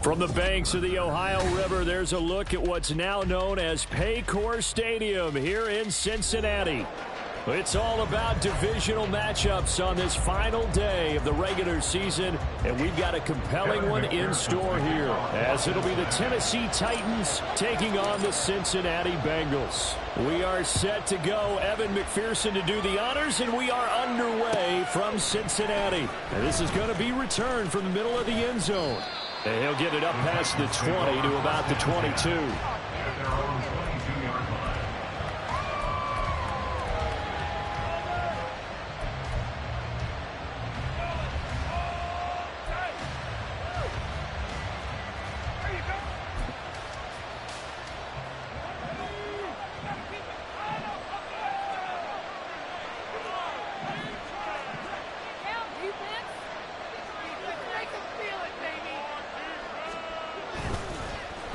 From the banks of the Ohio River, there's a look at what's now known as Paycor Stadium here in Cincinnati. It's all about divisional matchups on this final day of the regular season, and we've got a compelling one in store here, as it'll be the Tennessee Titans taking on the Cincinnati Bengals. We are set to go. Evan McPherson to do the honors, and we are underway from Cincinnati. And this is going to be returned from the middle of the end zone. And he'll get it up past the 20 to about the 22.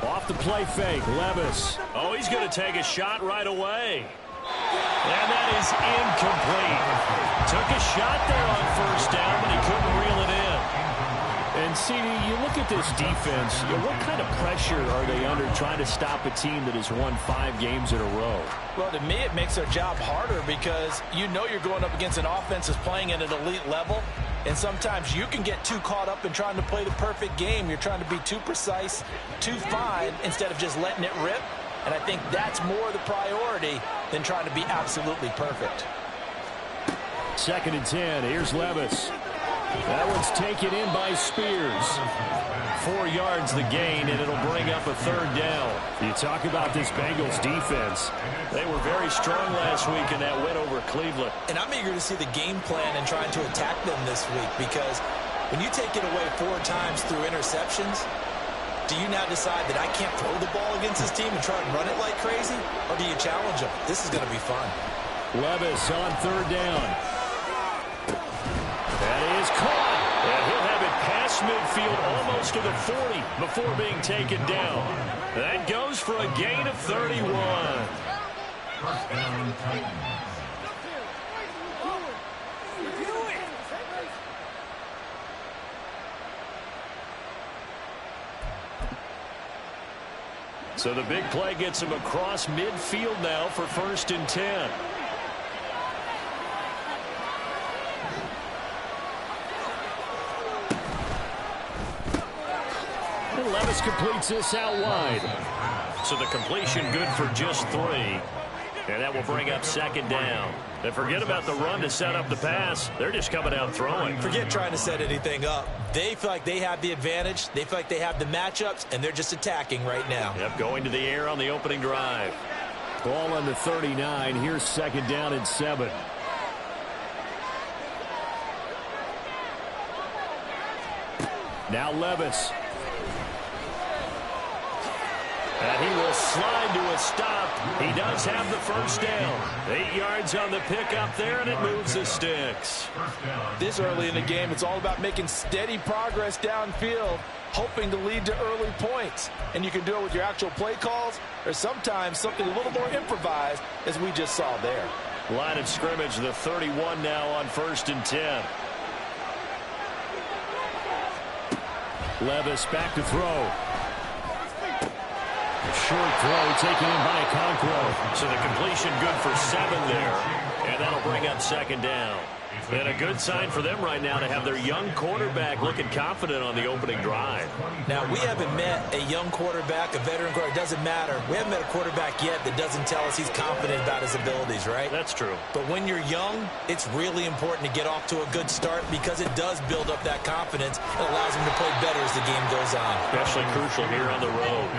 Off the play fake, Levis. Oh, he's going to take a shot right away. And that is incomplete. Took a shot there on first down, but he couldn't reel it in. And, CD, you look at this defense, what kind of pressure are they under trying to stop a team that has won 5 games in a row? Well, to me, it makes their job harder because you know you're going up against an offense that's playing at an elite level. And sometimes you can get too caught up in trying to play the perfect game. You're trying to be too precise, too fine, instead of just letting it rip. And I think that's more the priority than trying to be absolutely perfect. 2nd and 10. Here's Levis. That one's taken in by Spears. 4 yards the gain, and it'll bring up a 3rd down. You talk about this Bengals defense. They were very strong last week in that win over Cleveland. And I'm eager to see the game plan and trying to attack them this week, because when you take it away 4 times through interceptions, do you now decide that I can't throw the ball against this team and try and run it like crazy? Or do you challenge them? This is going to be fun. Levis on 3rd down. That is caught. And he'll have it past midfield almost to the 40 before being taken down. That goes for a gain of 31. So the big play gets him across midfield now for 1st and 10. Levis completes this out wide. So the completion good for just 3. And that will bring up 2nd down. And forget about the run to set up the pass. They're just coming out throwing. Forget trying to set anything up. They feel like they have the advantage. They feel like they have the matchups, and they're just attacking right now. Yep, going to the air on the opening drive. Ball on the 39. Here's 2nd down and 7. Now Levis. And he will slide to a stop. He does have the 1st down. 8 yards on the pickup there, and it moves the sticks. This early in the game, it's all about making steady progress downfield, hoping to lead to early points. And you can do it with your actual play calls, or sometimes something a little more improvised, as we just saw there. Line of scrimmage, the 31 now on 1st and 10. Levis back to throw. Short throw taken in by Conquo. So the completion good for 7 there. And that'll bring up 2nd down. And a good sign for them right now to have their young quarterback looking confident on the opening drive. Now, we haven't met a young quarterback, a veteran quarterback. It doesn't matter. We haven't met a quarterback yet that doesn't tell us he's confident about his abilities, right? That's true. But when you're young, it's really important to get off to a good start because it does build up that confidence and allows him to play better as the game goes on. Especially crucial here on the road.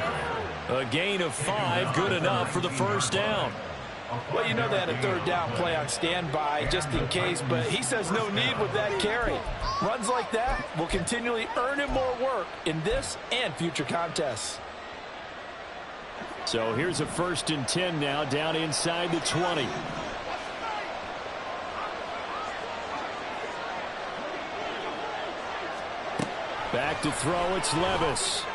A gain of 5, good enough for the 1st down. Well, you know they had a 3rd down play on standby just in case, but he says no need with that carry. Runs like that will continually earn him more work in this and future contests. So here's a 1st and 10 now down inside the 20. Back to throw, it's Levis.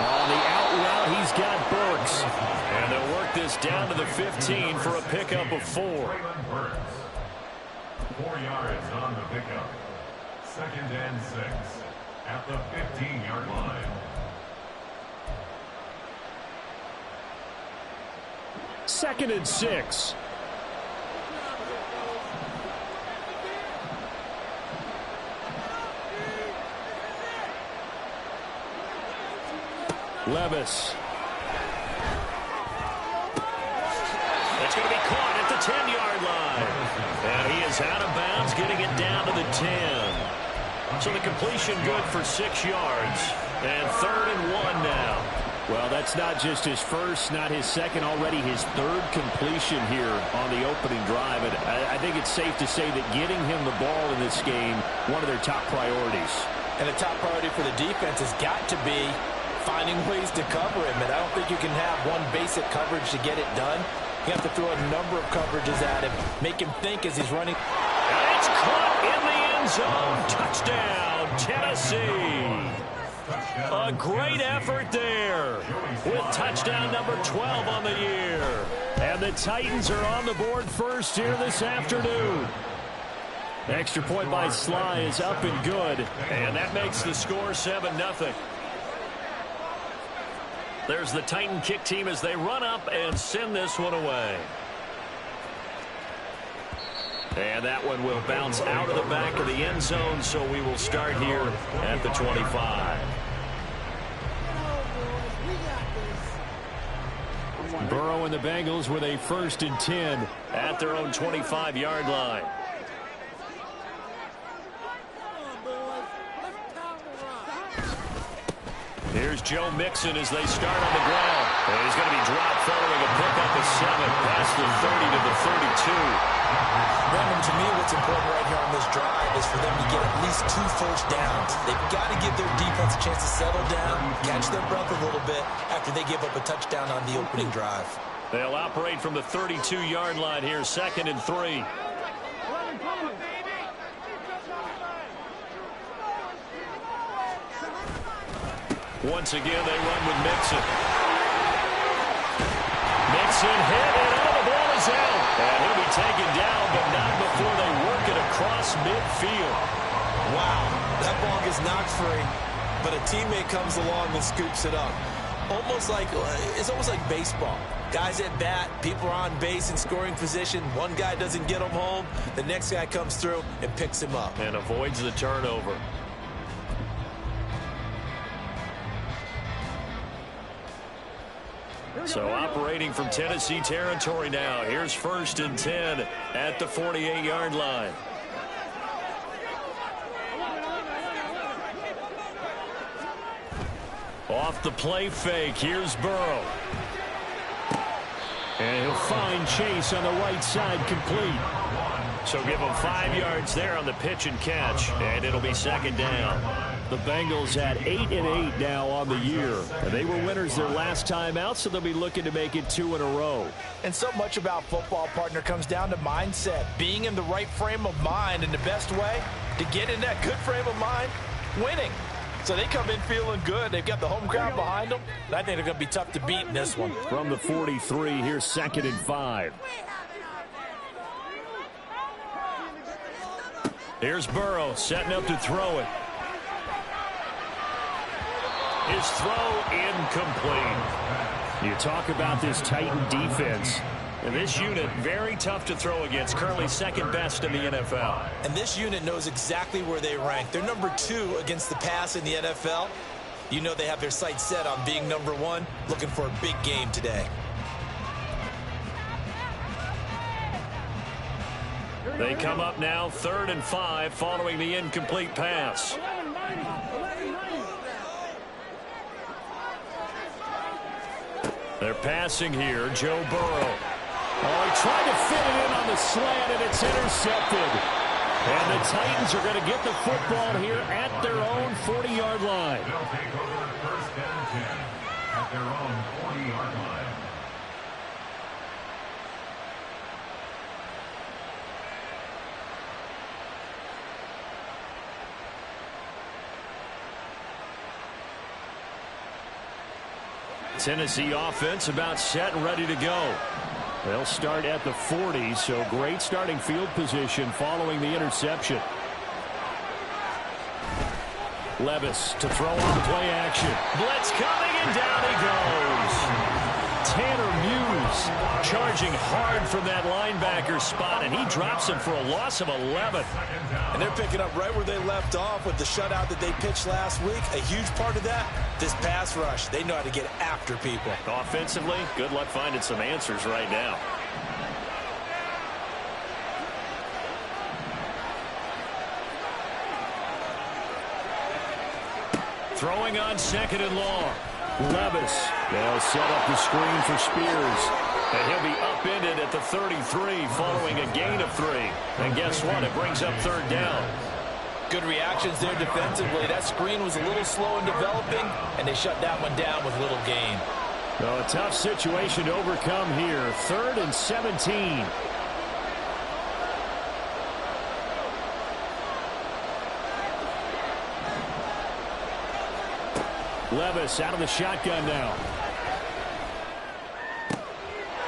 On the out route, he's got Burks. And they'll work this down to the 15 for a pickup of 4. 4 yards on the pickup. 2nd and 6 at the 15-yard line. 2nd and 6. Levis. It's going to be caught at the 10-yard line. And he is out of bounds, getting it down to the 10. So the completion good for 6 yards. And 3rd and 1 now. Well, that's not just his first, not his second, already his 3rd completion here on the opening drive. And I think it's safe to say that getting him the ball in this game, one of their top priorities. And the top priority for the defense has got to be finding ways to cover him. And I don't think you can have one basic coverage to get it done. You have to throw a number of coverages at him, make him think as he's running. And it's caught in the end zone. Touchdown, Tennessee. A great effort there with touchdown number 12 on the year. And the Titans are on the board first here this afternoon. Extra point by Sly is up and good. And that makes the score 7-0. There's the Titan kick team as they run up and send this one away. And that one will bounce out of the back of the end zone, so we will start here at the 25. Burrow and the Bengals with a 1st and 10 at their own 25-yard line. Here's Joe Mixon as they start on the ground. And he's going to be dropped following a pickup of 7 past the 30 to the 32. Brandon, to me, what's important right here on this drive is for them to get at least 2 first downs. They've got to give their defense a chance to settle down, catch their breath a little bit after they give up a touchdown on the opening drive. They'll operate from the 32-yard line here, 2nd and 3. Once again, they run with Mixon. Mixon hit, and the ball is out. And he'll be taken down, but not before they work it across midfield. Wow, that ball gets knocked free, but a teammate comes along and scoops it up. It's almost like baseball. Guys at bat, people are on base in scoring position. One guy doesn't get him home. The next guy comes through and picks him up. And avoids the turnover. So operating from Tennessee territory now. Here's 1st and 10 at the 48-yard line. Off the play fake, here's Burrow. And he'll find Chase on the right side, complete. So give him 5 yards there on the pitch and catch, and it'll be 2nd down. The Bengals at 8-8 now on the year. And they were winners their last time out, so they'll be looking to make it 2 in a row. And so much about football, partner, comes down to mindset. Being in the right frame of mind, and the best way to get in that good frame of mind, winning. So they come in feeling good. They've got the home crowd behind them. And I think they're going to be tough to beat in this one. From the 43, here's 2nd and 5. Here's Burrow setting up to throw it. His throw incomplete. You talk about this Titan defense. And this unit, very tough to throw against. Currently 2nd best in the NFL. And this unit knows exactly where they rank. They're number 2 against the pass in the NFL. You know they have their sights set on being number 1, looking for a big game today. They come up now 3rd and 5 following the incomplete pass. They're passing here, Joe Burrow. Oh, he tried to fit it in on the slant, and it's intercepted. And the Titans are going to get the football here at their own 40-yard line. They'll take over 1st and 10 at their own 40-yard line. Tennessee offense about set and ready to go. They'll start at the 40, so great starting field position following the interception. Levis to throw on play action. Blitz coming, and down he goes. Tanner Muse charging hard from that linebacker spot, and he drops him for a loss of 11. And they're picking up right where they left off with the shutout that they pitched last week. A huge part of that, this pass rush. They know how to get after people. Offensively, good luck finding some answers right now. Throwing on second and long. Levis. They'll set up the screen for Spears. And he'll be upended at the 33 following a gain of 3. And guess what? It brings up third down. Good reactions there defensively. That screen was a little slow in developing, and they shut that one down with little gain. Well, a tough situation to overcome here. 3rd and 17. Levis out of the shotgun now.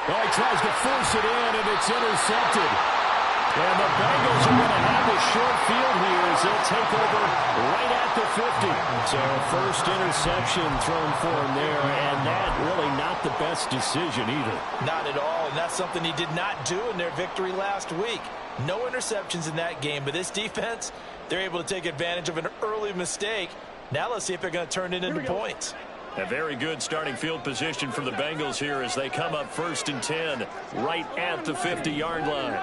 Oh, he tries to force it in, and it's intercepted. And the Bengals are going to have a short field here as they'll take over right at the 50. So first interception thrown for him there, and that really not the best decision either. Not at all, and that's something he did not do in their victory last week. No interceptions in that game, but this defense, they're able to take advantage of an early mistake. Now let's see if they're going to turn it into points. A very good starting field position for the Bengals here as they come up 1st and 10 right at the 50-yard line.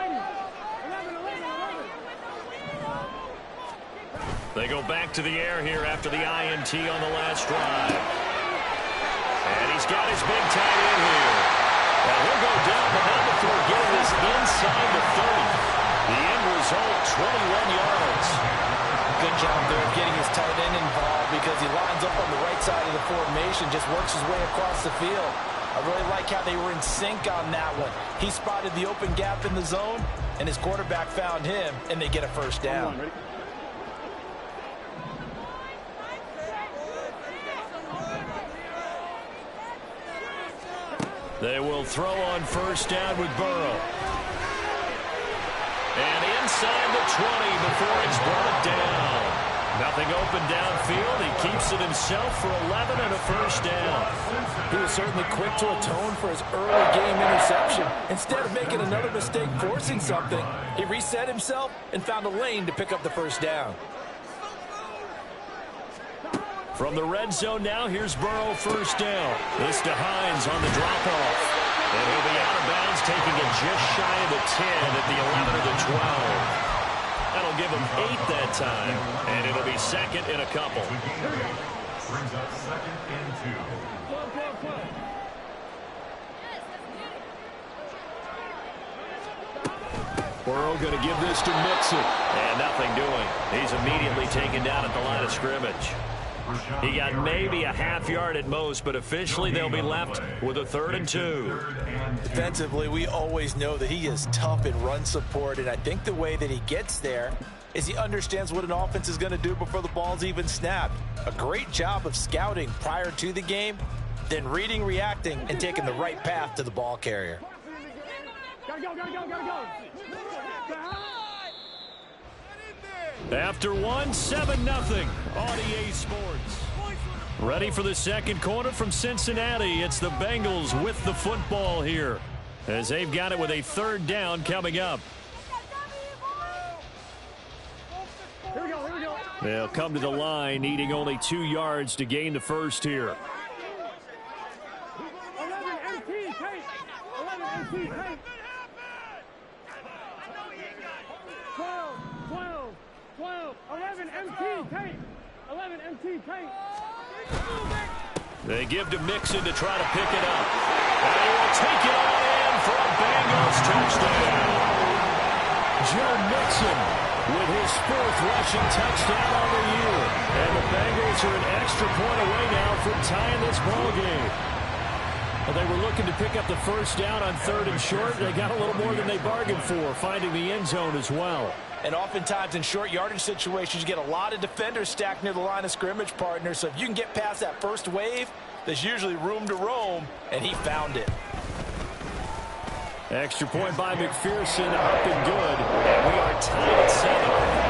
They go back to the air here after the INT on the last drive. And he's got his big tight end here. Now he'll go down, but not before getting this inside the 30. The end result, 21 yards. Good job there of getting his tight end involved because he lines up on the right side of the formation, just works his way across the field. I really like how they were in sync on that one. He spotted the open gap in the zone, and his quarterback found him, and they get a first down. They will throw on first down with Burrow. And inside the 20 before it's brought down. Nothing open downfield. He keeps it himself for 11 and a first down. He was certainly quick to atone for his early game interception. Instead of making another mistake forcing something, he reset himself and found a lane to pick up the first down. From the red zone now, here's Burrow first down. This to Hines on the drop-off. And he'll be out of bounds, taking it just shy of the 10 at the 11 or the 12. That'll give him 8 that time, and it'll be second in a couple. Brings up 2nd and 2. Burrow going to give this to Mixon. And nothing doing. He's immediately taken down at the line of scrimmage. He got maybe a half yard at most, but officially they'll be left with a 3rd and 2. Defensively, we always know that he is tough in run support, and I think the way that he gets there is he understands what an offense is going to do before the ball's even snapped. A great job of scouting prior to the game, then reading, reacting, and taking the right path to the ball carrier. Gotta go. After 1, 7-0 on EA Sports. Ready for the second quarter from Cincinnati. It's the Bengals with the football here as they've got it with a 3rd down coming up. Here we go. They'll come to the line needing only 2 yards to gain the first here. 11 MT tape. 12. 11 MT tape. They give to Mixon to try to pick it up. And he will take it on in for a Bengals touchdown. Joe Mixon with his 4th rushing touchdown on the year. And the Bengals are an extra point away now from tying this ball game. Well, they were looking to pick up the first down on 3rd and short. They got a little more than they bargained for, finding the end zone as well. And oftentimes in short yardage situations, you get a lot of defenders stacked near the line of scrimmage, partner. So if you can get past that first wave, there's usually room to roam, and he found it. Extra point by McPherson, up and good. And we are tied at 7.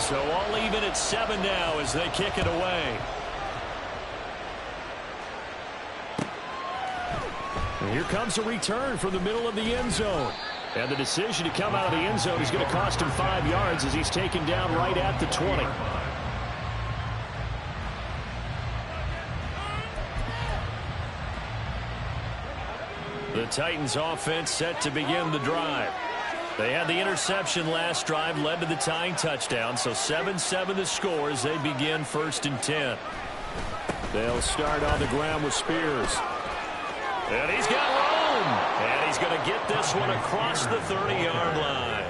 So all even at 7 now as they kick it away. And here comes a return from the middle of the end zone. And the decision to come out of the end zone is going to cost him 5 yards as he's taken down right at the 20. The Titans offense set to begin the drive. They had the interception last drive, led to the tying touchdown. So 7-7 the score as they begin 1st and 10. They'll start on the ground with Spears. And he's got room. And he's going to get this one across the 30-yard line.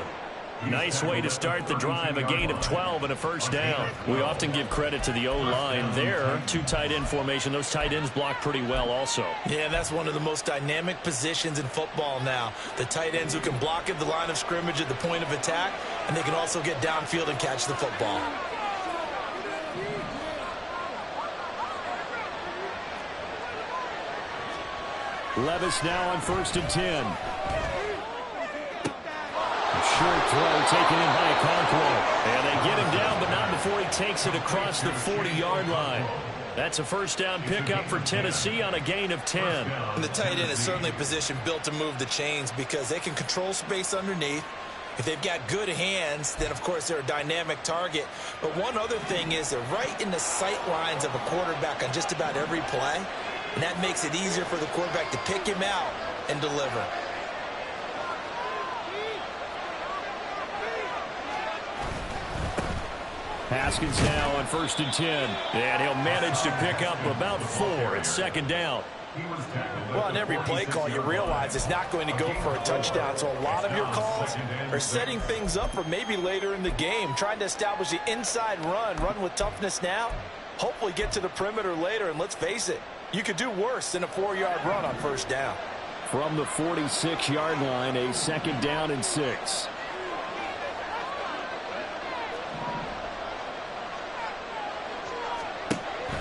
Nice way to start the drive, a gain of 12 and a 1st down. We often give credit to the O-line there. 2 tight end formation. Those tight ends block pretty well also. Yeah, that's one of the most dynamic positions in football now. The tight ends who can block at the line of scrimmage at the point of attack, and they can also get downfield and catch the football. Levis now on 1st and 10. Short throw taken in by Okonkwo. And they get him down, but not before he takes it across the 40-yard line. That's a 1st down pickup for Tennessee on a gain of 10. And the tight end is certainly a position built to move the chains because they can control space underneath. If they've got good hands, then, of course, they're a dynamic target. But one other thing is they're right in the sight lines of a quarterback on just about every play. And that makes it easier for the quarterback to pick him out and deliver. Haskins now on 1st and 10. And he'll manage to pick up about 4 at 2nd down. Well, on every play call, you realize it's not going to go for a touchdown. So a lot of your calls are setting things up for maybe later in the game, trying to establish the inside run with toughness now, hopefully get to the perimeter later. And let's face it, you could do worse than a 4-yard run on 1st down. From the 46-yard line, a 2nd down and 6.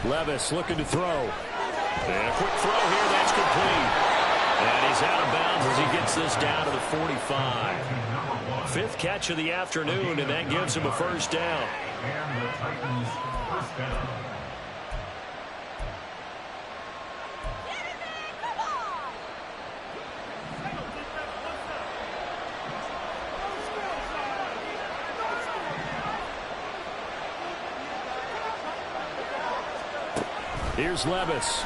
Levis looking to throw. And a quick throw here, that's complete. And he's out of bounds as he gets this down to the 45. 5th catch of the afternoon, and that gives him a 1st down. And the Titans' 1st down. Here's Levis.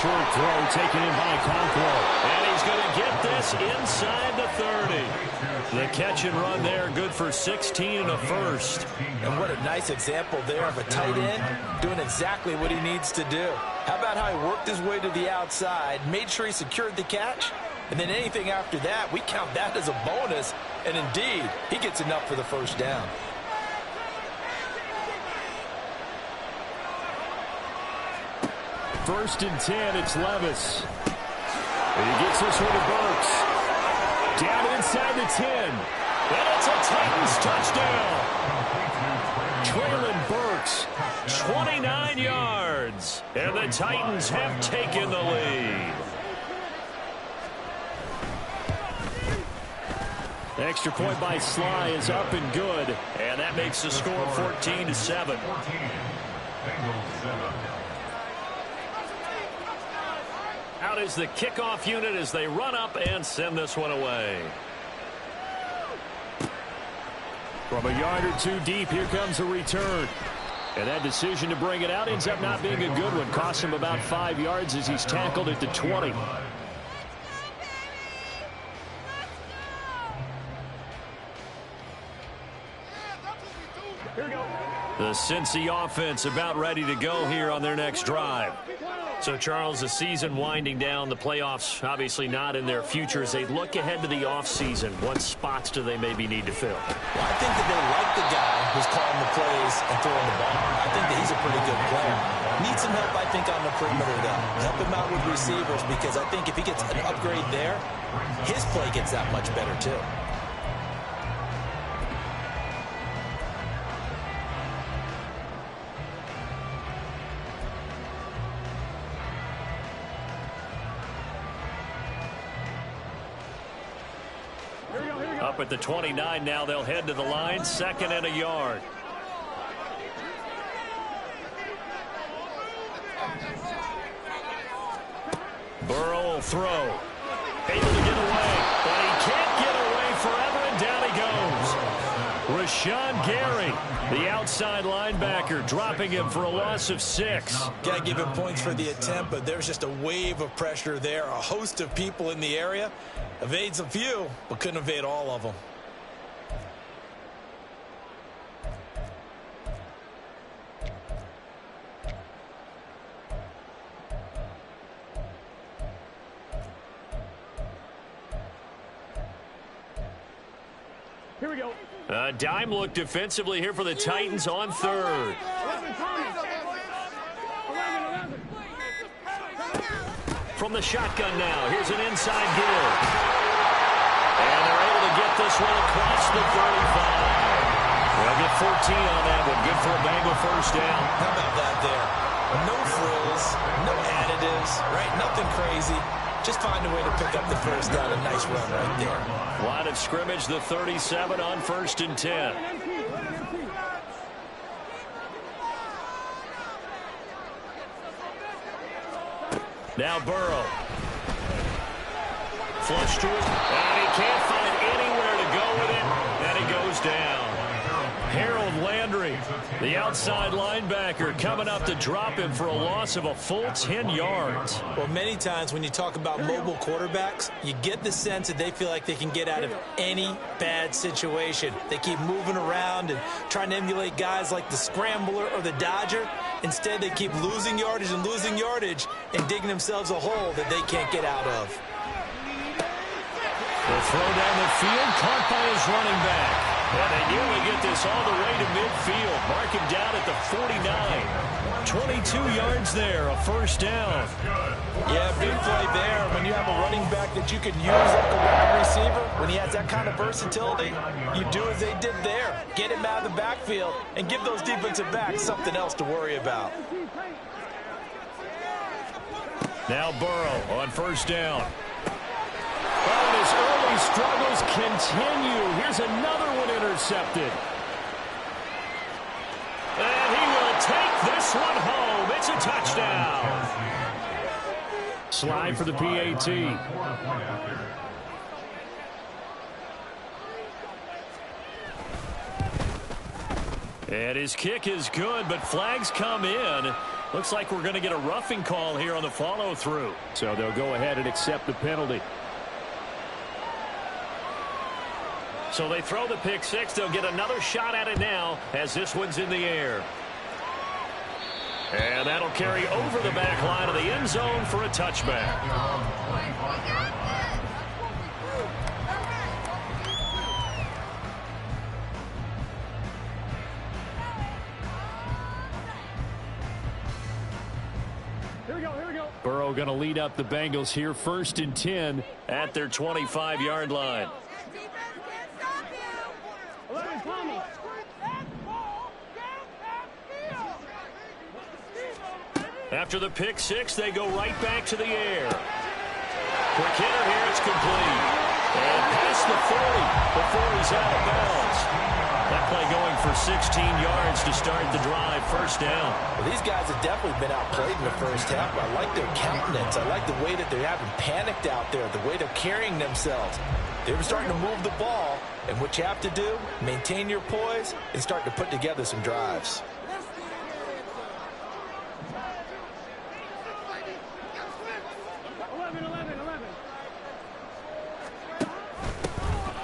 Short throw taken in by Okonkwo. And he's going to get this inside the 30. The catch and run there, good for 16 and a 1st. And what a nice example there of a tight end doing exactly what he needs to do. How about how he worked his way to the outside, made sure he secured the catch, and then anything after that, we count that as a bonus. And indeed, he gets enough for the 1st down. First and 10, it's Levis. And he gets this one to Burks. Down inside the 10. And it's a Titans touchdown. Traylon Burks, 29 yards. And the Titans have taken the lead. The extra point by Sly is up and good. And that makes the score 14-7. Out is the kickoff unit as they run up and send this one away. From a yard or 2 deep, here comes a return. And that decision to bring it out ends up not being a good one. Costs him about 5 yards as he's tackled at the 20. The Cincy offense about ready to go here on their next drive. So, Charles, the season winding down, the playoffs obviously not in their future. As they look ahead to the offseason, what spots do they maybe need to fill? Well, I think that they like the guy who's calling the plays and throwing the ball. I think that he's a pretty good player. Needs some help, I think, on the perimeter, though. Help him out with receivers, because I think if he gets an upgrade there, his play gets that much better, too. Up at the 29 now, they'll head to the line, 2nd and a yard. Burrow will throw. Able to get away, but he can't get away forever, and down he goes. Rashawn Gary, the outside linebacker, dropping him for a loss of 6. Got to give him points for the attempt, but there's just a wave of pressure there. A host of people in the area. Evades a few, but couldn't evade all of them. Here we go. Dime look defensively here for the Titans on 3rd. 11, Thomas. 11. From the shotgun now, here's an inside give. And they're able to get this one across the 35. They'll get 14 on that one. Good for a Bengal first down. How about that there? No frills, no additives, right? Nothing crazy. Just find a way to pick up the first down. A nice run right there. Line of scrimmage, the 37 on 1st and 10. Now Burrow. Flush to it, and he can't find anywhere to go with it, and he goes down. Harold Landry, the outside linebacker, coming up to drop him for a loss of a full 10 yards. Well, many times when you talk about mobile quarterbacks, you get the sense that they feel like they can get out of any bad situation. They keep moving around and trying to emulate guys like the Scrambler or the Dodger. Instead, they keep losing yardage and digging themselves a hole that they can't get out of. They'll throw down the field, caught by his running back. And they nearly get this all the way to midfield. Mark him down at the 49. 22 yards there, a first down. Yeah, big play there. When you have a running back that you can use like a wide receiver, when he has that kind of versatility, you do as they did there. Get him out of the backfield and give those defensive backs something else to worry about. Now Burrow on first down. Oh, and his early struggles continue. Here's another one intercepted. And he will take this one home. It's a touchdown. Slide for the PAT. And his kick is good, but flags come in. Looks like we're going to get a roughing call here on the follow-through. So they'll go ahead and accept the penalty. So they throw the pick six. They'll get another shot at it now as this one's in the air. And that'll carry over the back line of the end zone for a touchback. Here we go. Burrow going to lead up the Bengals here, 1st and 10 at their 25-yard line. After the pick six, they go right back to the air. Quick hitter here, it's complete. And past the 40. The 40's out of bounds. That play going for 16 yards to start the drive, first down. Well, these guys have definitely been outplayed in the first half. I like their countenance. I like the way that they haven't panicked out there, the way they're carrying themselves. They were starting to move the ball, and what you have to do, maintain your poise and start to put together some drives.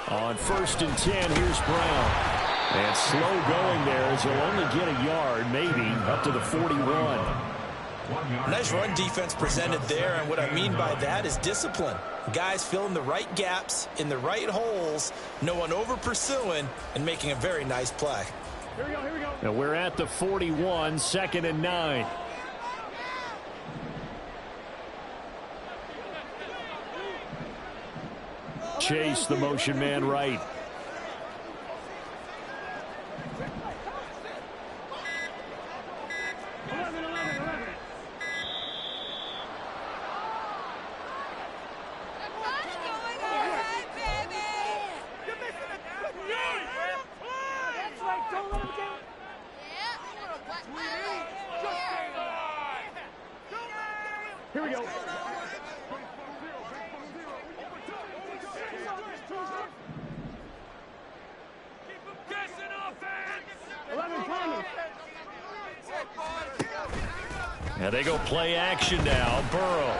On 1st and 10, here's Brown. And slow going there as he'll only get a yard, maybe, up to the 41. Nice run defense presented there, and what I mean by that is discipline. Guys filling the right gaps in the right holes, no one over pursuing, and making a very nice play. Here we go. Now we're at the 41, 2nd and 9. Chase, the motion man right. And they go play action now. Burrow.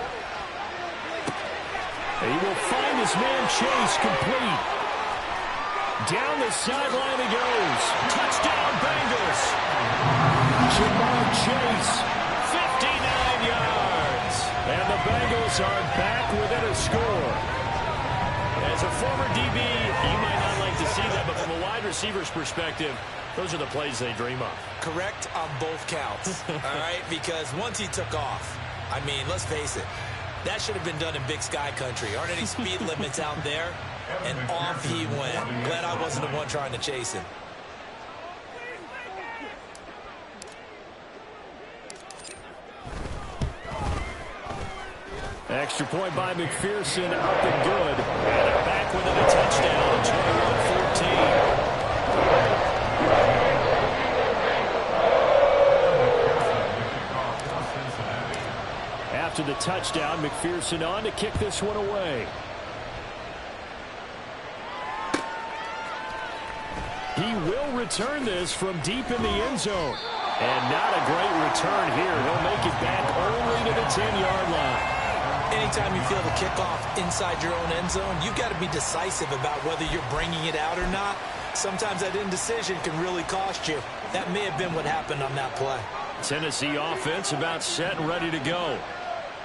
He will find his man Chase complete. Down the sideline he goes. Touchdown Bengals. Jamar Chase, 59 yards. And the Bengals are back within a score. As a former DB, you might not like to see that, but from a wide receiver's perspective, those are the plays they dream of. Correct on both counts, all right? Because once he took off, I mean, let's face it, that should have been done in Big Sky country. Aren't any speed limits out there? And off he went. Glad I wasn't the one trying to chase him. Extra point by McPherson, up and good. And back within a touchdown, 21-14. After the touchdown, McPherson on to kick this one away. He will return this from deep in the end zone. And not a great return here. He'll make it back only to the 10-yard line. Anytime you feel the kickoff inside your own end zone, you've got to be decisive about whether you're bringing it out or not. Sometimes that indecision can really cost you. That may have been what happened on that play. Tennessee offense about set and ready to go.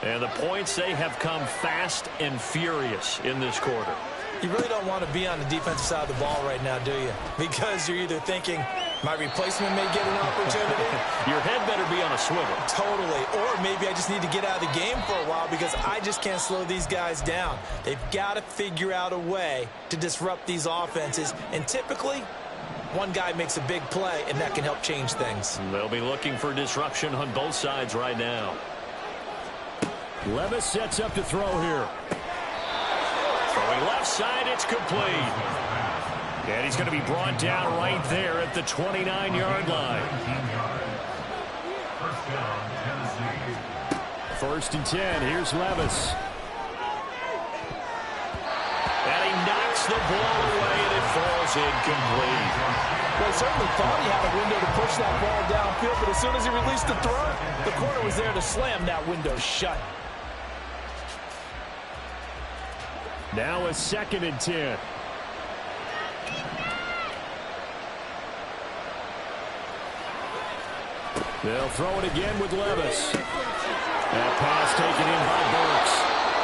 And the points, they have come fast and furious in this quarter. You really don't want to be on the defensive side of the ball right now, do you? Because you're either thinking, my replacement may get an opportunity. Your head better be on a swivel. Totally. Or maybe I just need to get out of the game for a while because I just can't slow these guys down. They've got to figure out a way to disrupt these offenses. And typically, one guy makes a big play, and that can help change things. They'll be looking for disruption on both sides right now. Levis sets up to throw here. Throwing left side, it's complete. And he's going to be brought down right there at the 29-yard line. First and 10. Here's Levis. And he knocks the ball away, and it falls incomplete. Well, he certainly thought he had a window to push that ball downfield, but as soon as he released the throw, the corner was there to slam that window shut. Now a second and 10. They'll throw it again with Levis. That pass taken in by Burks.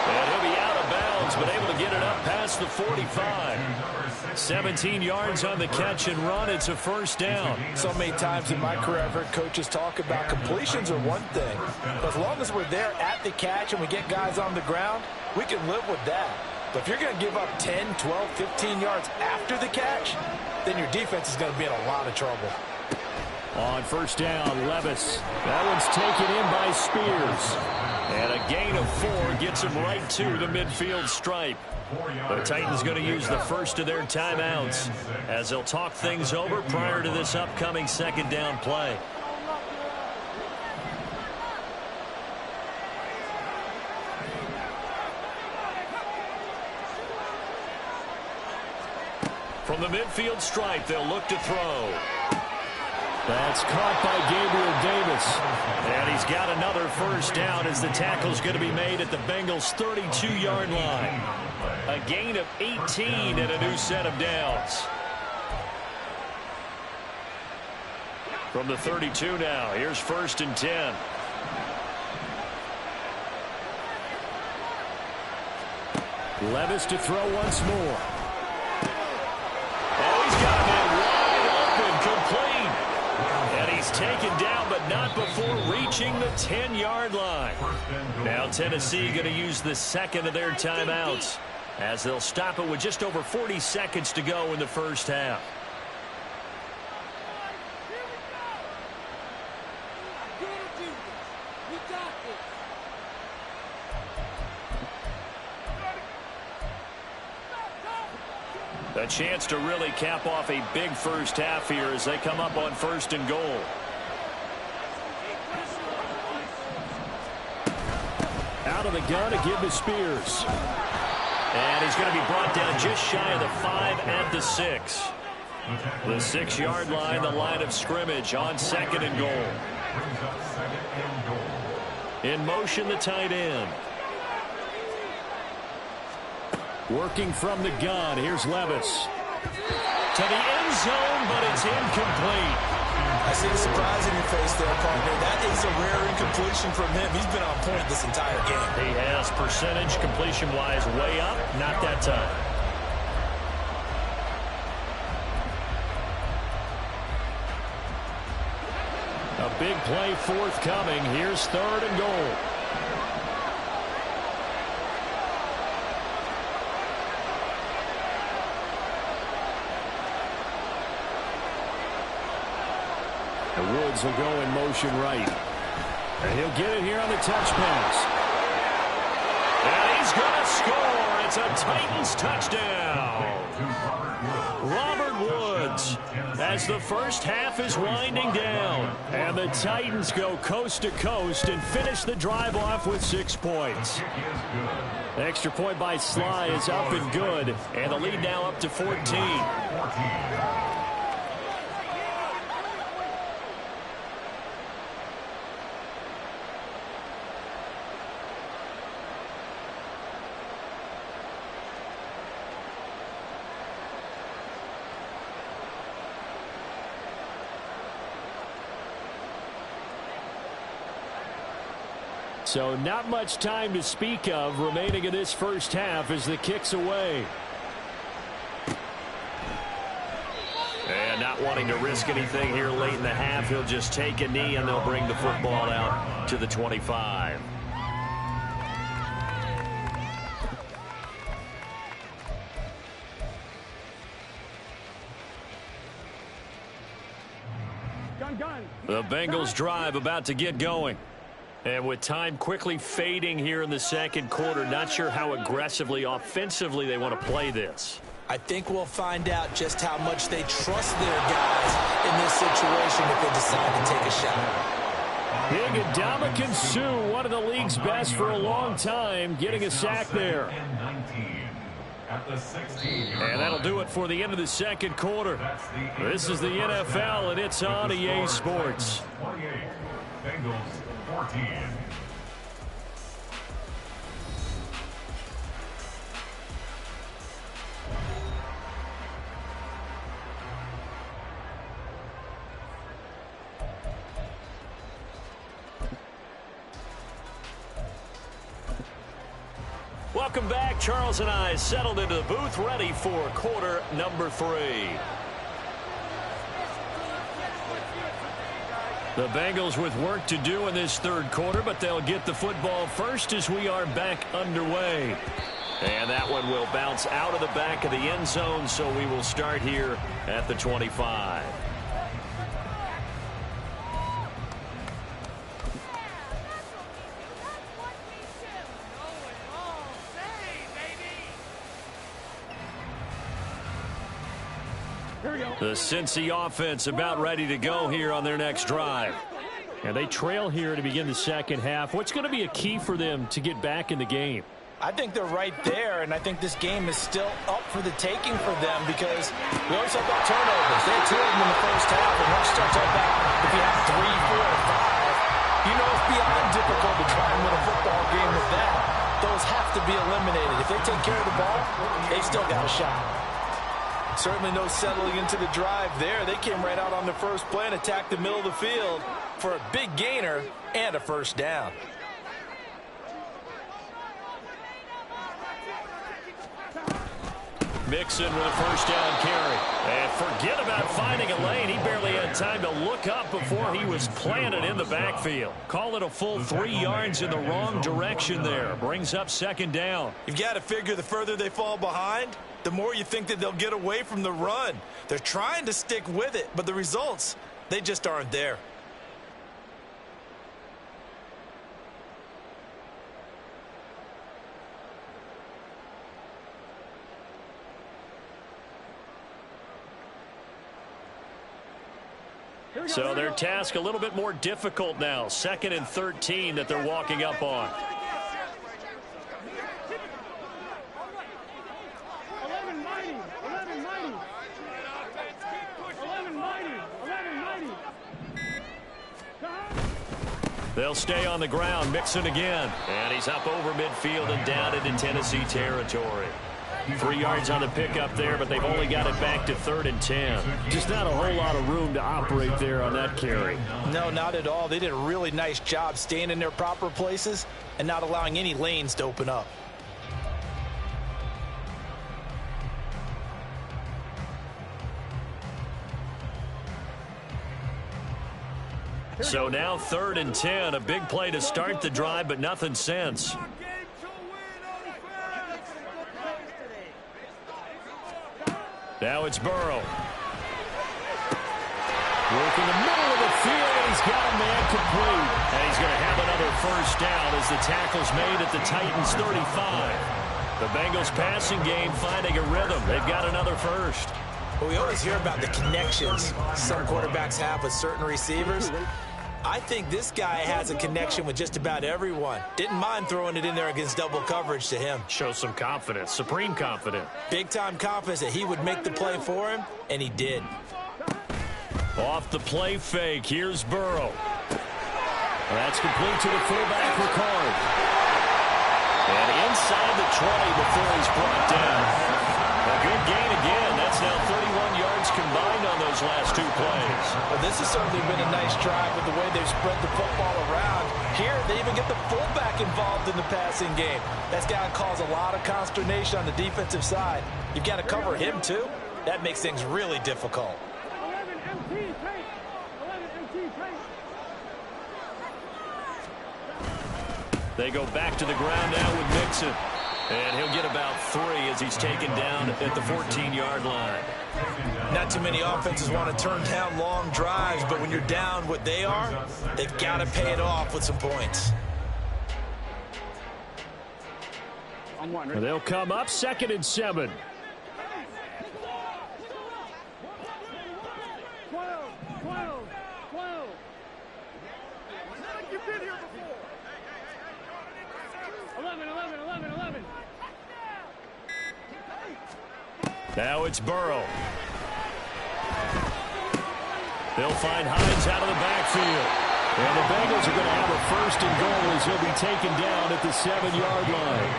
And he'll be out of bounds, but able to get it up past the 45. 17 yards on the catch and run. It's a first down. So many times in my career, I've heard coaches talk about completions are one thing. But as long as we're there at the catch and we get guys on the ground, we can live with that. But if you're going to give up 10, 12, 15 yards after the catch, then your defense is going to be in a lot of trouble. On first down, Levis. That one's taken in by Spears. And a gain of 4 gets him right to the midfield stripe. The Titans going to use the first of their timeouts as they'll talk things over prior to this upcoming second down play. From the midfield stripe, they'll look to throw. That's caught by Gabriel Davis. And he's got another first down as the tackle's going to be made at the Bengals' 32-yard line. A gain of 18 and a new set of downs. From the 32 now, here's first and 10. Levis to throw once more. Oh, he's got him wide open, complete. And he's taken down, but not before reaching the 10-yard line. Now Tennessee going to use the second of their timeouts as they'll stop it with just over 40 seconds to go in the first half. A chance to really cap off a big first half here as they come up on first and goal. Out of the gun to give to Spears. And he's going to be brought down just shy of the 5 at the 6. The 6-yard line, the line of scrimmage on second and goal. In motion, the tight end. Working from the gun. Here's Levis. To the end zone, but it's incomplete. I see the surprise in your face there, partner. That is a rare incompletion from him. He's been on point this entire game. He has percentage completion-wise way up. Not that time. A big play forthcoming. Here's 3rd and goal. The Woods will go in motion right. And he'll get it here on the touch pass. And he's going to score. It's a Titans touchdown. Robert Woods, as the first half is winding down. And the Titans go coast to coast and finish the drive off with 6 points. The extra point by Sly is up and good. And the lead now up to 14. So not much time to speak of remaining in this first half as the kick's away. And not wanting to risk anything here late in the half, he'll just take a knee and they'll bring the football out to the 25. The Bengals drive about to get going. And with time quickly fading here in the second quarter, not sure how aggressively, offensively they want to play this. I think we'll find out just how much they trust their guys in this situation if they decide to take a shot. Big Ndamukong Suh, one of the league's best for a long time, getting a sack there. And that'll do it for the end of the second quarter. This is the NFL, and it's on EA Sports. 28, Bengals 14. Welcome back. Charles and I settled into the booth, ready for quarter number 3. The Bengals with work to do in this third quarter, but they'll get the football first as we are back underway. And that one will bounce out of the back of the end zone, so we will start here at the 25. The Cincy offense about ready to go here on their next drive. And they trail here to begin the second half. What's going to be a key for them to get back in the game? I think they're right there, and I think this game is still up for the taking for them because we always talk about turnovers. They had 2 of them in the first half, and once you start talking about if you have 3, 4, or 5, you know it's beyond difficult to try and win a football game with that. Those have to be eliminated. If they take care of the ball, they still got a shot. Certainly no settling into the drive there. They came right out on the first play and attacked the middle of the field for a big gainer and a first down. Mixon with a first down carry. And forget about finding a lane. He barely had time to look up before he was planted in the backfield. Call it a full 3 yards in the wrong direction there. Brings up second down. You've got to figure the further they fall behind, the more you think that they'll get away from the run. They're trying to stick with it, but the results, they just aren't there. So their task a little bit more difficult now. 2nd and 13 that they're walking up on. 11-90. They'll stay on the ground, Mixon again. And he's up over midfield and down into Tennessee territory. 3 yards on the pickup there, but they've only got it back to 3rd and 10. Just not a whole lot of room to operate there on that carry. No, not at all. They did a really nice job staying in their proper places and not allowing any lanes to open up. So now 3rd and 10, a big play to start the drive, but nothing since. Now it's Burrow. Working the middle of the field, and he's got a man complete. And he's going to have another first down as the tackle's made at the Titans' 35. The Bengals passing game finding a rhythm. They've got another first. Well, we always hear about the connections some quarterbacks have with certain receivers. I think this guy has a connection with just about everyone. Didn't mind throwing it in there against double coverage to him. Shows some confidence, supreme confidence. Big-time confidence that he would make the play for him, and he did. Off the play fake, here's Burrow. That's complete to the fullback, Ricard. And inside the 20 before he's brought down. A good gain again. That's now 31 yards combined on those last 2 plays. Well, this has certainly been a nice drive with the way they've spread the football around. Here, they even get the fullback involved in the passing game. That's got to cause a lot of consternation on the defensive side. You've got to cover him, too. That makes things really difficult. 11 MT paint. 11 MT paint. They go back to the ground now with Mixon. And he'll get about 3 as he's taken down at the 14-yard line. Not too many offenses want to turn down long drives, but when you're down what they are, they've got to pay it off with some points. They'll come up 2nd and 7. 12. 12. You've been here before. 11. Now it's Burrow. They'll find Hines out of the backfield. And the Bengals are going to have a 1st and goal as he'll be taken down at the 7-yard line.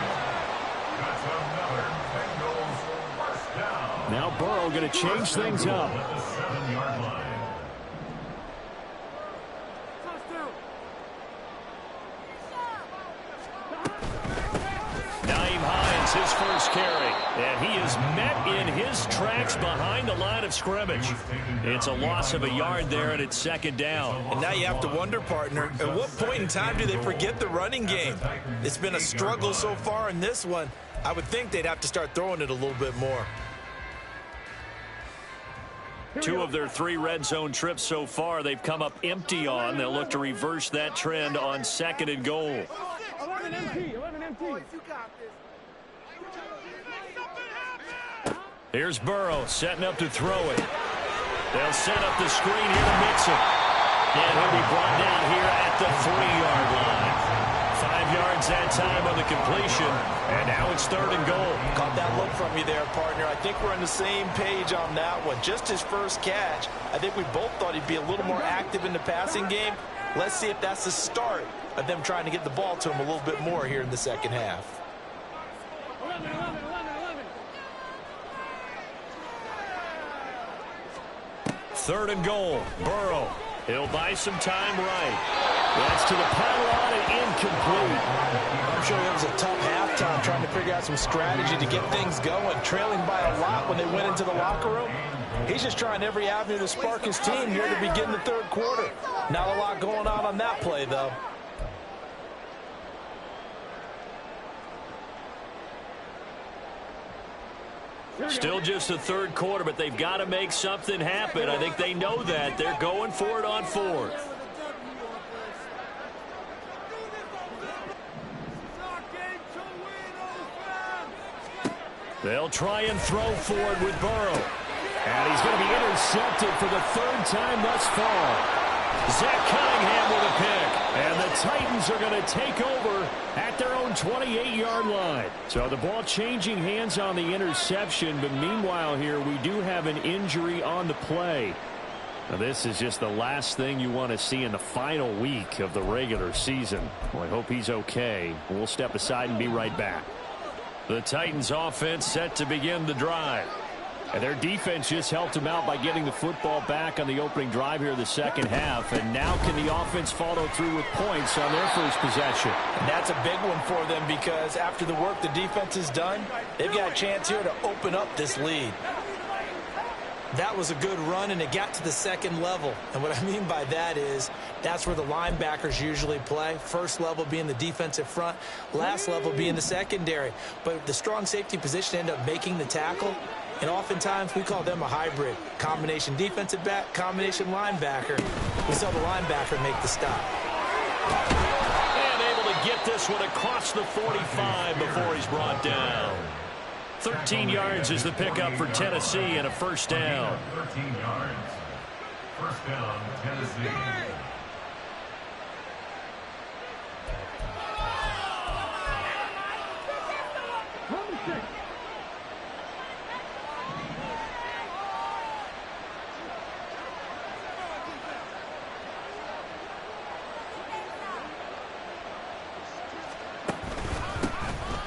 Now Burrow going to change things up. His first carry, and he is met in his tracks behind the line of scrimmage. It's a loss of a yard there, and it's 2nd down. And now you have to wonder, partner, at what point in time do they forget the running game? It's been a struggle so far in this one. I would think they'd have to start throwing it a little bit more. 2 of their 3 red zone trips so far they've come up empty on. They'll look to reverse that trend on 2nd and goal. 11 MT. Here's Burrow setting up to throw it. They'll set up the screen here to Mixon. And he'll be brought down here at the 3-yard line. 5 yards that time on the completion. And now it's 3rd and goal. Caught that look from you there, partner. I think we're on the same page on that one. Just his first catch. I think we both thought he'd be a little more active in the passing game. Let's see if that's the start of them trying to get the ball to him a little bit more here in the second half. 11. 3rd and goal. Burrow. He'll buy some time right. That's to the pylon and incomplete. I'm sure it was a tough halftime trying to figure out some strategy to get things going. Trailing by a lot when they went into the locker room. He's just trying every avenue to spark his team here to begin the 3rd quarter. Not a lot going on that play, though. Still just the 3rd quarter, but they've got to make something happen. I think they know that. They're going for it on 4th. They'll try and throw forward with Burrow. And he's going to be intercepted for the 3rd time thus far. Zach Cunningham with a pick. And the Titans are going to take over at their own 28-yard line. So the ball changing hands on the interception. But meanwhile here, we do have an injury on the play. Now, this is just the last thing you want to see in the final week of the regular season. Well, I hope he's okay. We'll step aside and be right back. The Titans offense set to begin the drive. And their defense just helped them out by getting the football back on the opening drive here in the second half. And now can the offense follow through with points on their first possession? And that's a big one for them because after the work the defense has done, they've got a chance here to open up this lead. That was a good run, and it got to the second level. And what I mean by that is that's where the linebackers usually play. First level being the defensive front, last level being the secondary. But the strong safety position ended up making the tackle. And oftentimes we call them a hybrid. Combination defensive back, combination linebacker. We saw the linebacker make the stop. And able to get this one across the 45 before he's brought down. 13 yards is the pickup for Tennessee and a first down. 13 yards. First down, Tennessee.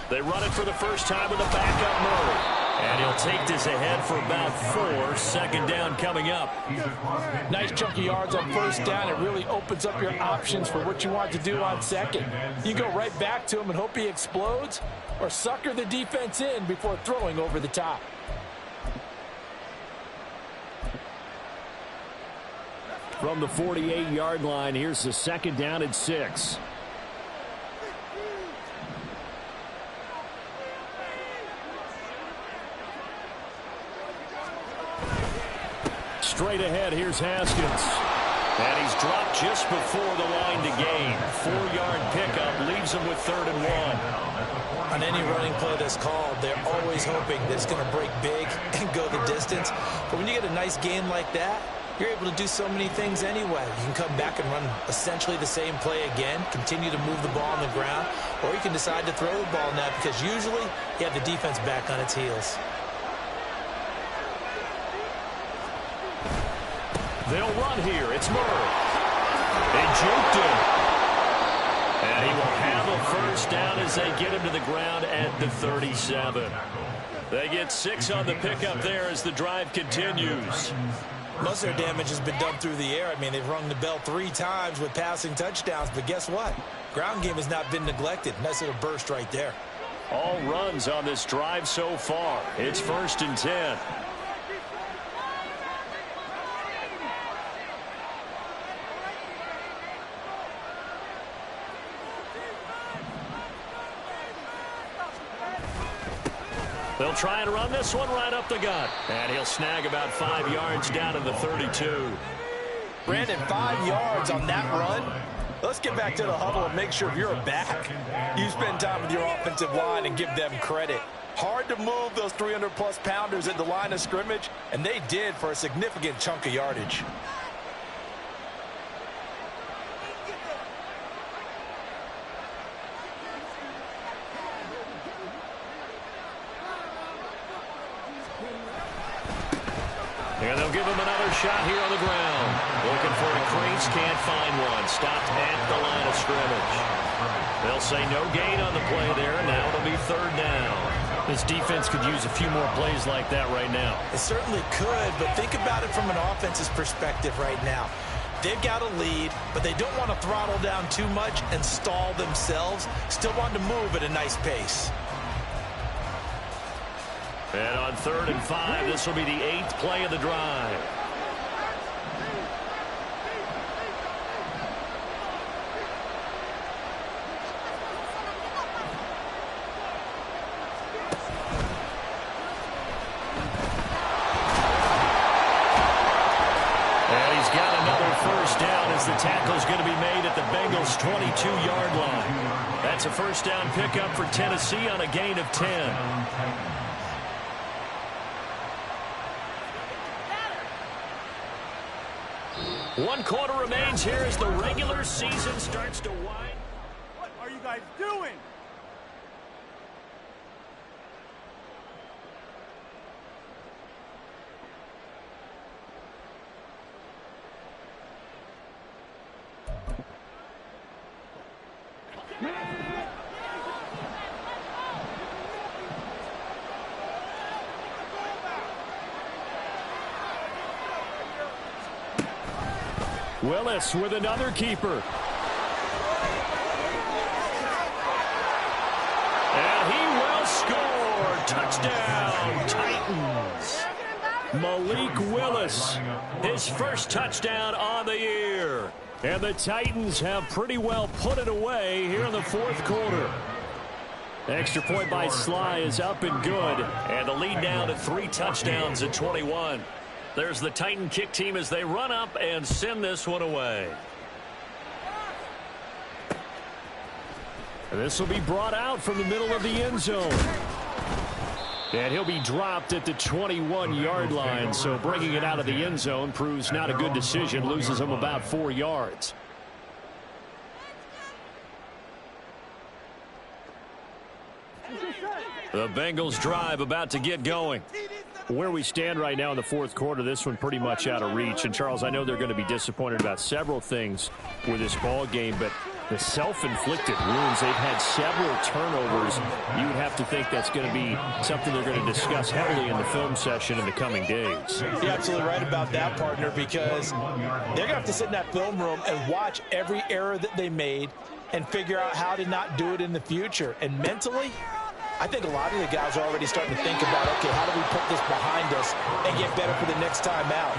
They run it for the first time with a backup Murray. And he'll take this ahead for about 4. Second down coming up. Nice chunky yards on first down. It really opens up your options for what you want to do on second. You go right back to him and hope he explodes, or sucker the defense in before throwing over the top. From the 48-yard line, here's the second down and 6. Straight ahead, here's Haskins. And he's dropped just before the line to gain. 4-yard pickup leaves him with 3rd and 1. On any running play that's called, they're always hoping that it's going to break big and go the distance. But when you get a nice gain like that, you're able to do so many things anyway. You can come back and run essentially the same play again, continue to move the ball on the ground, or you can decide to throw the ball now because usually you have the defense back on its heels. They'll run here. It's Murray. They juked him. And he will have a first down as they get him to the ground at the 37. They get 6 on the pickup there as the drive continues. Most of their damage has been done through the air. I mean, they've rung the bell 3 times with passing touchdowns, but guess what? Ground game has not been neglected. Nice little burst right there. All runs on this drive so far. It's 1st and 10. They'll try and run this one right up the gut. And he'll snag about 5 yards down to the 32. Brandon, 5 yards on that run. Let's get back to the huddle and make sure you're back. You spend time with your offensive line and give them credit. Hard to move those 300-plus pounders at the line of scrimmage, and they did for a significant chunk of yardage. And they'll give him another shot here on the ground. Looking for a crease, can't find one. Stopped at the line of scrimmage. They'll say no gain on the play there, and now it'll be 3rd down. This defense could use a few more plays like that right now. It certainly could, but think about it from an offense's perspective right now. They've got a lead, but they don't want to throttle down too much and stall themselves. Still want to move at a nice pace. And on 3rd and 5, this will be the 8th play of the drive. And he's got another first down as the tackle's going to be made at the Bengals' 22-yard line. That's a first down pickup for Tennessee on a gain of 10. 1 quarter remains here as the regular season starts to wind. What are you guys doing? Willis with another keeper. And he will score. Touchdown, Titans. Malik Willis, his first touchdown on the year. And the Titans have pretty well put it away here in the fourth quarter. Extra point by Sly is up and good. And the lead now to 3 touchdowns at 21. There's the Titan kick team as they run up and send this one away. And this will be brought out from the middle of the end zone. And he'll be dropped at the 21-yard line. So bringing it out of the end zone proves not a good decision. Loses him about 4 yards. The Bengals drive about to get going. Where we stand right now in the fourth quarter, this one pretty much out of reach. And, Charles, I know they're going to be disappointed about several things with this ball game, but the self-inflicted wounds, they've had several turnovers. You would have to think that's going to be something they're going to discuss heavily in the film session in the coming days. You're absolutely right about that, partner, because they're going to have to sit in that film room and watch every error that they made and figure out how to not do it in the future. And mentally, I think a lot of the guys are already starting to think about, okay, how do we put this behind us and get better for the next time out?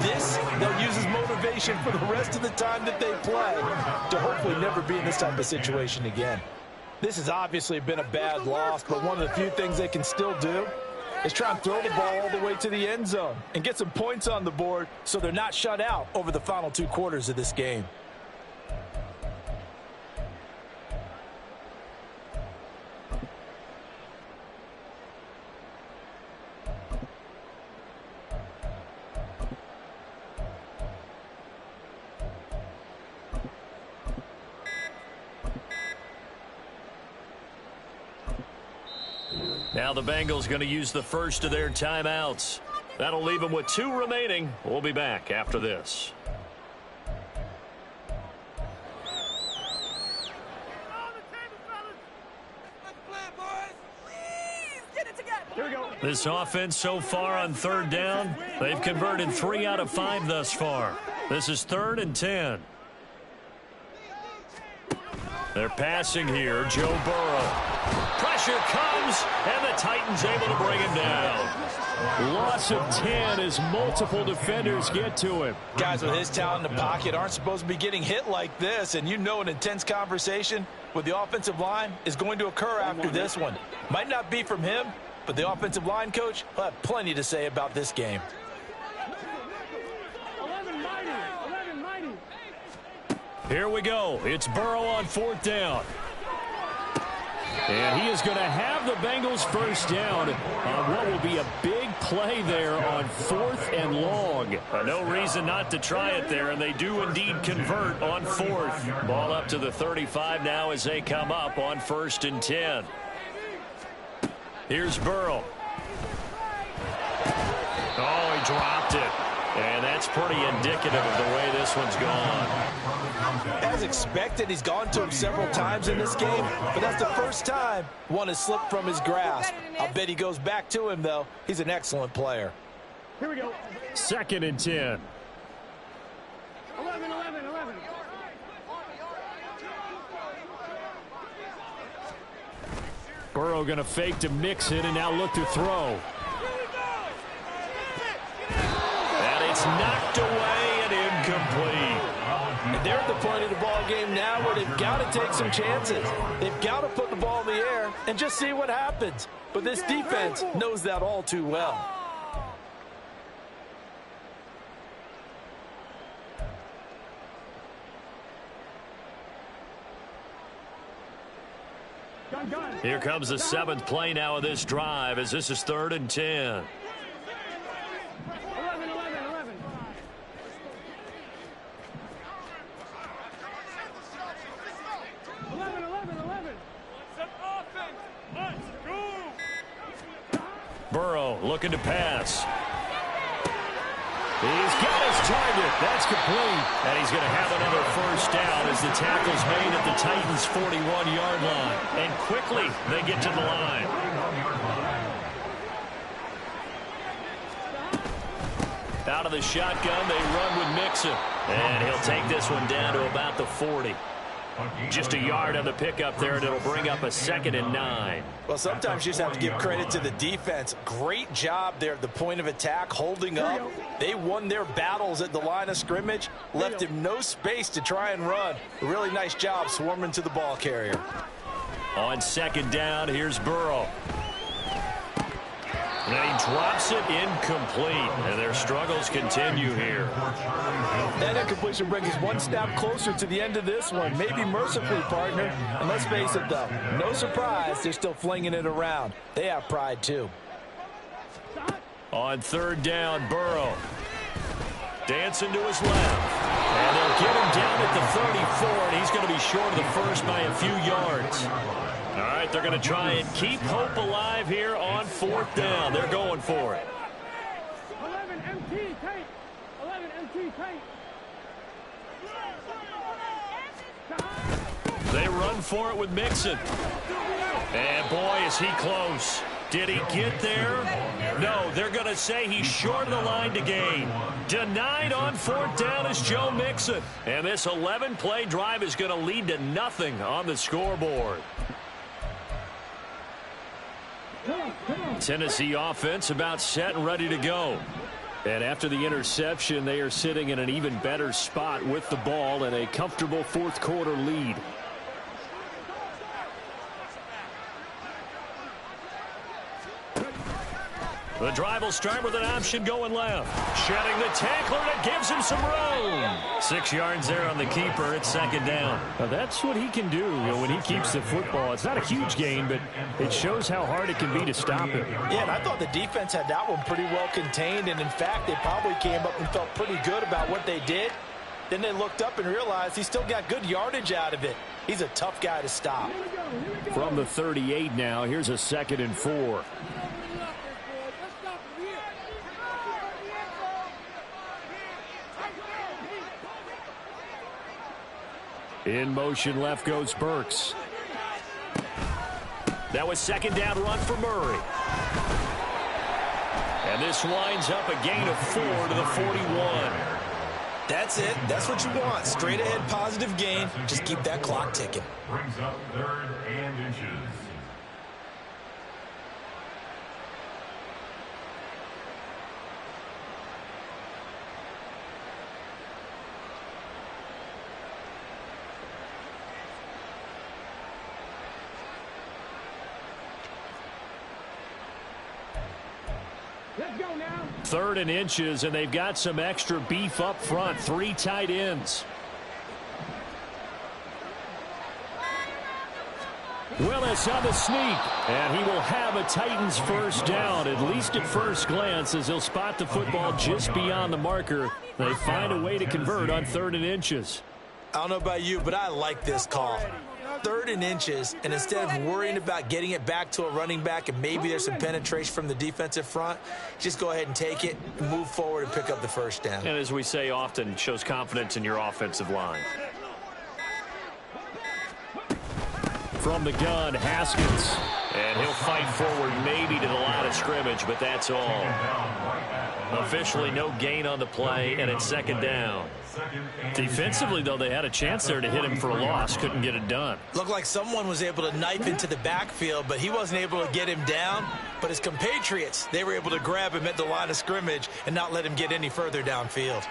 This, they'll use as motivation for the rest of the time that they play to hopefully never be in this type of situation again. This has obviously been a bad loss, but one of the few things they can still do is try and throw the ball all the way to the end zone and get some points on the board so they're not shut out over the final 2 quarters of this game. Now the Bengals going to use the first of their timeouts. That'll leave them with 2 remaining. We'll be back after this. This offense so far on 3rd down, they've converted 3 out of 5 thus far. This is 3rd and 10. They're passing here. Joe Burrow. Pressure comes, and the Titans able to bring him down. Loss of 10 as multiple defenders get to him. Guys with his talent in the pocket aren't supposed to be getting hit like this, and you know an intense conversation with the offensive line is going to occur after this one. Might not be from him, but the offensive line coach will have plenty to say about this game. Here we go. It's Burrow on 4th down. And he is going to have the Bengals first down on what will be a big play there on 4th and long. No reason not to try it there, and they do indeed convert on 4th. Ball up to the 35 now as they come up on 1st and 10. Here's Burrow. Oh, he dropped it. And that's pretty indicative of the way this one's gone. As expected, he's gone to him several times in this game, but that's the first time one has slipped from his grasp. I'll bet he goes back to him, though. He's an excellent player. Here we go. 2nd and 10. 11. Burrow going to fake to mix it and now look to throw. And it's knocked away and incomplete. And they're at the point of the ball game now where they've got to take some chances. They've got to put the ball in the air and just see what happens. But this defense knows that all too well. Here comes the 7th play now of this drive as this is 3rd and 10. 11. Burrow looking to pass. He's got his target. That's complete. And he's going to have another first down as the tackle's made at the Titans' 41-yard line. And quickly they get to the line. Out of the shotgun, they run with Mixon. And he'll take this one down to about the 40. Just a yard on the pickup there, and it'll bring up a 2nd and 9. Well, sometimes you just have to give credit to the defense. Great job there at the point of attack, holding up. They won their battles at the line of scrimmage, left him no space to try and run. A really nice job swarming to the ball carrier. On 2nd down, here's Burrow. And he drops it incomplete, and their struggles continue here. That incompletion brings us one step closer to the end of this one. Maybe mercifully, partner. And let's face it, though, no surprise, they're still flinging it around. They have pride, too. On 3rd down, Burrow. Dancing to his left. And they'll get him down at the 34, and he's going to be short of the first by a few yards. All right, they're going to try and keep hope alive here on 4th down. They're going for it. 11 MT tape. 11 MT tape. They run for it with Mixon. And boy, is he close. Did he get there? No, they're going to say he's short of the line to gain. Denied on 4th down is Joe Mixon. And this 11-play drive is going to lead to nothing on the scoreboard. Tennessee offense about set and ready to go. And after the interception, they are sitting in an even better spot with the ball and a comfortable 4th quarter lead. The drive will start with an option going left. Shedding the tackler, and it gives him some room. 6 yards there on the keeper. It's 2nd down. Now that's what he can do, when he keeps the football. It's not a huge gain, but it shows how hard it can be to stop him. Yeah, and I thought the defense had that one pretty well contained, and in fact, they probably came up and felt pretty good about what they did. Then they looked up and realized he still got good yardage out of it. He's a tough guy to stop. From the 38 now, here's a 2nd and 4. In motion left goes Burks. That was 2nd down run for Murray. And this winds up a gain of 4 to the 41. That's it. That's what you want. Straight ahead positive gain. Just keep that clock ticking. Brings up 3rd and inches. Let's go now. 3rd and inches, and they've got some extra beef up front. 3 tight ends. Willis on the sneak, and he will have a Titans 1st down, at least at first glance, as he'll spot the football just beyond the marker. They find a way to convert on 3rd and inches. I don't know about you, but I like this call. 3rd and inches, and instead of worrying about getting it back to a running back and maybe there's some penetration from the defensive front, just go ahead and take it, and move forward and pick up the 1st down. And as we say often, shows confidence in your offensive line. From the gun, Haskins. And he'll fight forward maybe to the line of scrimmage, but that's all. Officially no gain on the play, and it's 2nd down. Defensively, though, they had a chance there to hit him for a loss. Couldn't get it done. Looked like someone was able to knife into the backfield, but he wasn't able to get him down. But his compatriots, they were able to grab him at the line of scrimmage and not let him get any further downfield.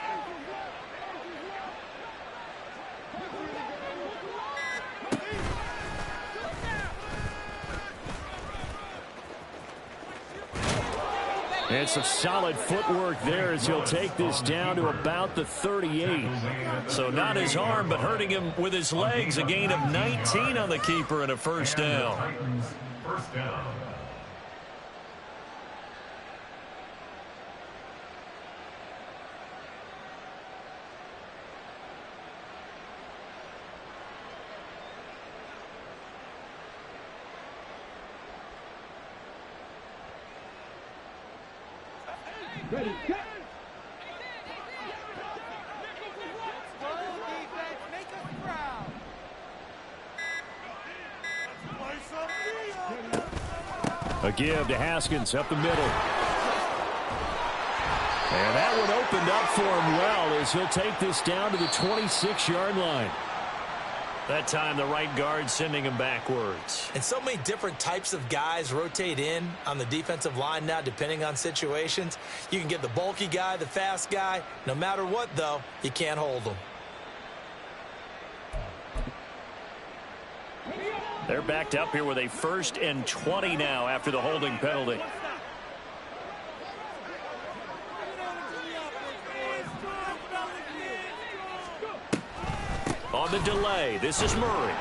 And some solid footwork there as he'll take this down to about the 38. So not his arm, but hurting him with his legs. A gain of 19 on the keeper and a 1st down. 1st down. Ready, cut. A give to Haskins up the middle. And that one opened up for him well as he'll take this down to the 26-yard line. That time the right guard sending him backwards. And so many different types of guys rotate in on the defensive line now depending on situations. You can get the bulky guy, the fast guy. No matter what, though, you can't hold them. They're backed up here with a 1st and 20 now after the holding penalty. On the delay, this is Murray.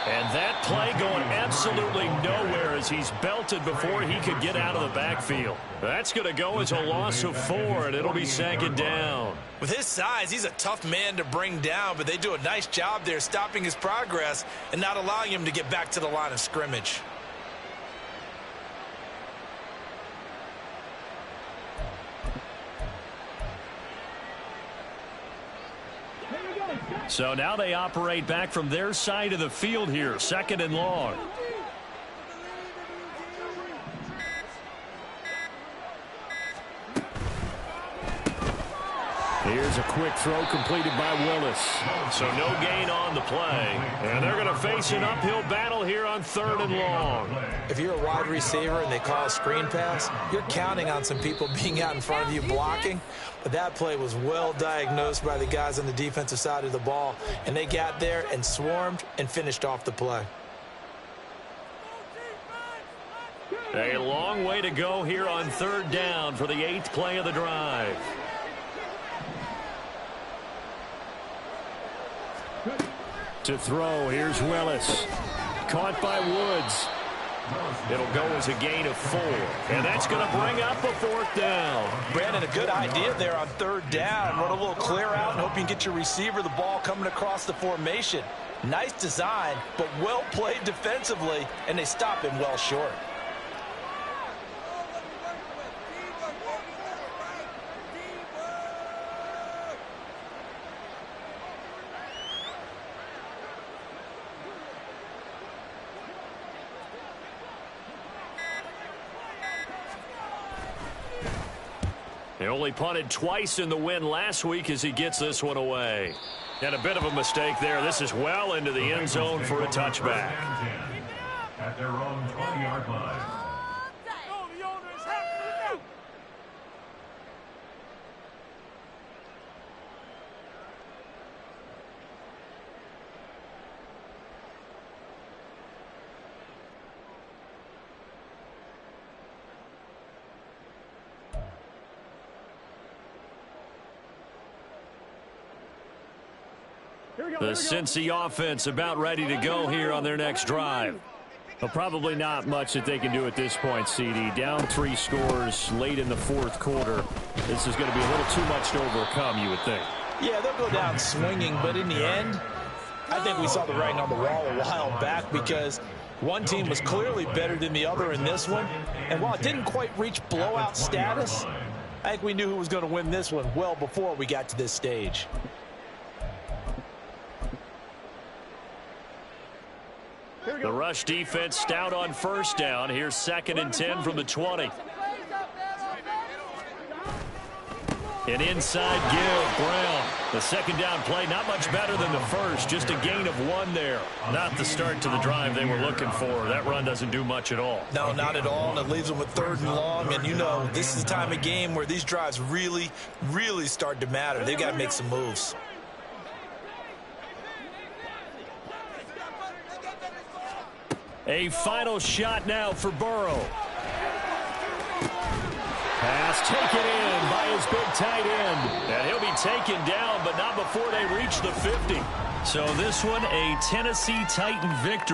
And that play going absolutely nowhere as he's belted before he could get out of the backfield. That's going to go as a loss of 4, and it'll be 2nd down. With his size, he's a tough man to bring down, but they do a nice job there stopping his progress and not allowing him to get back to the line of scrimmage. So now they operate back from their side of the field here, 2nd and long. Here's a quick throw completed by Willis. So no gain on the play. And they're going to face an uphill battle here on 3rd and long. If you're a wide receiver and they call a screen pass, you're counting on some people being out in front of you blocking. But that play was well diagnosed by the guys on the defensive side of the ball. And they got there and swarmed and finished off the play. A long way to go here on 3rd down for the 8th play of the drive. To throw, here's Willis. Caught by Woods. It'll go as a gain of 4. And that's going to bring up a 4th down. Brandon, a good idea there on 3rd down. Run a little clear out and hope you can get your receiver the ball coming across the formation. Nice design, but well played defensively, and they stop him well short. He only punted twice in the win last week as he gets this one away. And a bit of a mistake there. This is well into the end zone for a touchback. At their own 20-yard line. The Cincy offense about ready to go here on their next drive. Well, probably not much that they can do at this point, CD. Down 3 scores late in the 4th quarter. This is going to be a little too much to overcome, you would think. Yeah, they'll go down swinging, but in the end, I think we saw the writing on the wall a while back because one team was clearly better than the other in this one. And while it didn't quite reach blowout status, I think we knew who was going to win this one well before we got to this stage. The rush defense stout on 1st down. Here's 2nd and 10 from the 20. An inside give, Brown. The 2nd down play, not much better than the first. Just a gain of 1 there. Not the start to the drive they were looking for. That run doesn't do much at all. No, not at all. And it leaves them with 3rd and long. And, you know, this is the time of game where these drives really, really start to matter. They've got to make some moves. A final shot now for Burrow. Pass taken in by his big tight end. And he'll be taken down, but not before they reach the 50. So this one, a Tennessee Titan victory.